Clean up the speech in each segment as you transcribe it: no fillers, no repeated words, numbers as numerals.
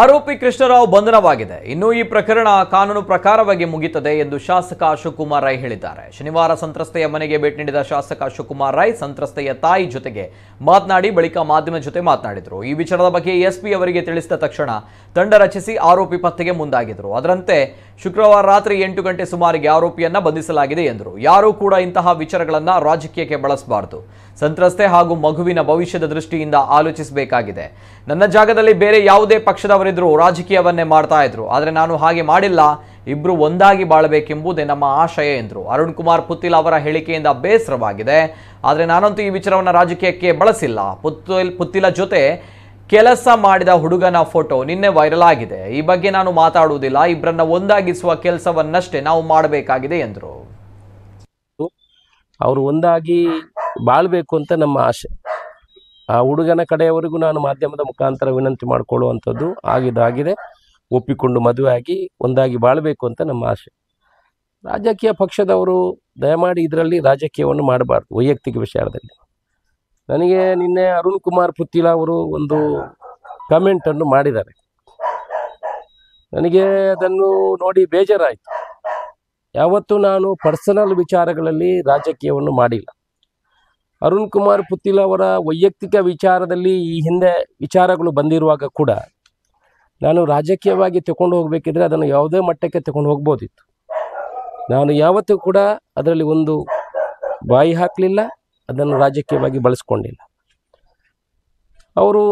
ಆರೋಪಿ ಕೃಷ್ಣರಾವ್ ಬಂಧನವಾಗಿದೆ. ಇನ್ನು ಈ ಪ್ರಕರಣ ಕಾನೂನು ಪ್ರಕಾರವಾಗಿ ಮುಗಿಯುತ್ತದೆ ಎಂದು ಶಾಸಕ ಅಶೋಕ್ ಕುಮಾರ್ ರೈ ಹೇಳಿದ್ದಾರೆ. ಶನಿವಾರ ಸಂತ್ರಸ್ತೆಯ ಮನೆಗೆ ಭೇಟಿ ನೀಡಿದ ಶಾಸಕ ಅಶೋಕ್ ಕುಮಾರ್ ರೈ ಸಂತ್ರಸ್ತೆಯ ತಾಯಿ ಜೊತೆಗೆ ಮಾತನಾಡಿ ಬಳಿಕ ಮಾಧ್ಯಮದ ಜೊತೆ ಮಾತನಾಡಿದರು. ಈ ವಿಚಾರದ ಬಗ್ಗೆ ಎಸ್ಪಿ ಅವರಿಗೆ ತಿಳಿಸಿದ ತಕ್ಷಣ ತಂಡ ರಚಿಸಿ ಆರೋಪಿ ಪತ್ತೆಗೆ ಮುಂದಾಗಿದ್ರು. ಅದರಂತೆ ಶುಕ್ರವಾರ ರಾತ್ರಿ 8 ಗಂಟೆ ಸುಮಾರಿಗೆ ಆರೋಪಿಯನ್ನ ಬಂಧಿಸಲಾಗಿದೆ ಎಂದರು. ಯಾರೂ ಕೂಡ ಇಂತಹ ವಿಚಾರಗಳನ್ನು ರಾಜಕೀಯಕ್ಕೆ ಬಳಸಬಾರದು. ಸಂತ್ರಸ್ತೆ ಹಾಗೂ ಮಗುವಿನ ಭವಿಷ್ಯದ ದೃಷ್ಟಿಯಿಂದ ಆಲೋಚಿಸಬೇಕಾಗಿದೆ. ನನ್ನ ಜಾಗದಲ್ಲಿ ಬೇರೆ ಯಾವುದೇ ಪಕ್ಷದವರಿದ್ರು ರಾಜಕೀಯವನ್ನೇ ಮಾಡ್ತಾ ಇದ್ರು, ಆದರೆ ನಾನು ಹಾಗೆ ಮಾಡಿಲ್ಲ. ಇಬ್ರು ಒಂದಾಗಿ ಬಾಳಬೇಕೆಂಬುದೇ ನಮ್ಮ ಆಶಯ ಎಂದರು. ಅರುಣ್ ಕುಮಾರ್ ಪುತ್ತಿಲ ಅವರ ಹೇಳಿಕೆಯಿಂದ ಬೇಸರವಾಗಿದೆ, ಆದರೆ ನಾನಂತೂ ಈ ವಿಚಾರವನ್ನು ರಾಜಕೀಯಕ್ಕೆ ಬಳಸಿಲ್ಲ. ಪುತ್ತಿಲ ಜೊತೆ ಕೆಲಸ ಮಾಡಿದ ಹುಡುಗನ ಫೋಟೋ ನಿನ್ನೆ ವೈರಲ್ ಆಗಿದೆ. ಈ ಬಗ್ಗೆ ನಾನು ಮಾತಾಡುವುದಿಲ್ಲ. ಇಬ್ಬರನ್ನ ಒಂದಾಗಿಸುವ ಕೆಲಸವನ್ನಷ್ಟೇ ನಾವು ಮಾಡಬೇಕಾಗಿದೆ ಎಂದರು. ಅವರು ಒಂದಾಗಿ ಬಾಳ್ಬೇಕು ಅಂತ ನಮ್ಮ ಆಸೆ. ಆ ಹುಡುಗನ ಕಡೆಯವರೆಗೂ ನಾನು ಮಾಧ್ಯಮದ ಮುಖಾಂತರ ವಿನಂತಿ ಮಾಡಿಕೊಳ್ಳುವಂಥದ್ದು ಆಗಿದೆ. ಒಪ್ಪಿಕೊಂಡು ಮದುವೆ ಆಗಿ ಒಂದಾಗಿ ಬಾಳ್ಬೇಕು ಅಂತ ನಮ್ಮ ಆಸೆ. ರಾಜಕೀಯ ಪಕ್ಷದವರು ದಯಮಾಡಿ ಇದರಲ್ಲಿ ರಾಜಕೀಯವನ್ನು ಮಾಡಬಾರ್ದು. ವೈಯಕ್ತಿಕ ವಿಚಾರದಲ್ಲಿ ನನಗೆ ನಿನ್ನೆ ಅರುಣ್ ಕುಮಾರ್ ಪುತ್ತಿಲ ಅವರು ಒಂದು ಕಮೆಂಟನ್ನು ಮಾಡಿದ್ದಾರೆ. ನನಗೆ ಅದನ್ನು ನೋಡಿ ಬೇಜಾರಾಯಿತು. ಯಾವತ್ತೂ ನಾನು ಪರ್ಸನಲ್ ವಿಚಾರಗಳಲ್ಲಿ ರಾಜಕೀಯವನ್ನು ಮಾಡಿಲ್ಲ. ಅರುಣ್ ಕುಮಾರ್ ಪುತ್ತಿಲ ಅವರ ವೈಯಕ್ತಿಕ ವಿಚಾರದಲ್ಲಿ ಈ ಹಿಂದೆ ವಿಚಾರಗಳು ಬಂದಿರುವಾಗ ಕೂಡ ನಾನು ರಾಜಕೀಯವಾಗಿ ತಗೊಂಡು ಹೋಗಬೇಕಿದ್ರೆ ಅದನ್ನು ಯಾವುದೇ ಮಟ್ಟಕ್ಕೆ ತಗೊಂಡು ಹೋಗ್ಬೋದಿತ್ತು. ನಾನು ಯಾವತ್ತೂ ಕೂಡ ಅದರಲ್ಲಿ ಒಂದು ಬಾಯಿ ಹಾಕಲಿಲ್ಲ, ಅದನ್ನು ರಾಜಕೀಯವಾಗಿ ಬಳಸ್ಕೊಂಡಿಲ್ಲ. ಅವರು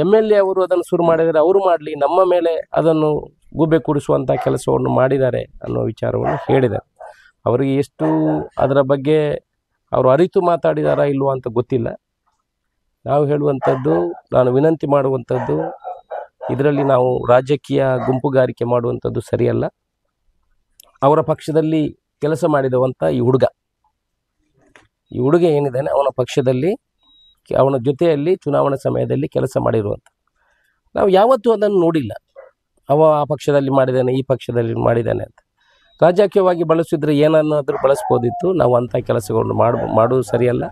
MLA ಅವರು ಅದನ್ನು ಶುರು ಮಾಡಿದರೆ ಅವರು ಮಾಡಲಿ, ನಮ್ಮ ಮೇಲೆ ಅದನ್ನು ಗೂಬೆ ಕೂರಿಸುವಂಥ ಕೆಲಸವನ್ನು ಮಾಡಿದ್ದಾರೆ ಅನ್ನೋ ವಿಚಾರವನ್ನು ಹೇಳಿದ್ದಾರೆ. ಅವರಿಗೆ ಎಷ್ಟು ಅದರ ಬಗ್ಗೆ ಅವರು ಅರಿತು ಮಾತಾಡಿದಾರಾ ಇಲ್ವೋ ಅಂತ ಗೊತ್ತಿಲ್ಲ. ನಾವು ಹೇಳುವಂಥದ್ದು, ನಾನು ವಿನಂತಿ ಮಾಡುವಂಥದ್ದು, ಇದರಲ್ಲಿ ನಾವು ರಾಜಕೀಯ ಗುಂಪುಗಾರಿಕೆ ಮಾಡುವಂಥದ್ದು ಸರಿಯಲ್ಲ. ಅವರ ಪಕ್ಷದಲ್ಲಿ ಕೆಲಸ ಮಾಡಿದವಂಥ ಈ ಹುಡುಗ ಏನಿದ್ದಾನೆ ಅವನ ಪಕ್ಷದಲ್ಲಿ ಅವನ ಜೊತೆಯಲ್ಲಿ ಚುನಾವಣಾ ಸಮಯದಲ್ಲಿ ಕೆಲಸ ಮಾಡಿರುವಂಥ ನಾವು ಯಾವತ್ತೂ ಅದನ್ನು ನೋಡಿಲ್ಲ. ಆ ಪಕ್ಷದಲ್ಲಿ ಮಾಡಿದ್ದಾನೆ, ಈ ಪಕ್ಷದಲ್ಲಿ ಮಾಡಿದ್ದಾನೆ ಅಂತ. ರಾಜಕೀಯವಾಗಿ ಬಳಸಿದ್ರೆ ಏನನ್ನಾದರೂ ಬಳಸ್ಬೋದಿತ್ತು. ನಾವು ಅಂಥ ಕೆಲಸಗಳನ್ನು ಮಾಡೋದು ಸರಿಯಲ್ಲ.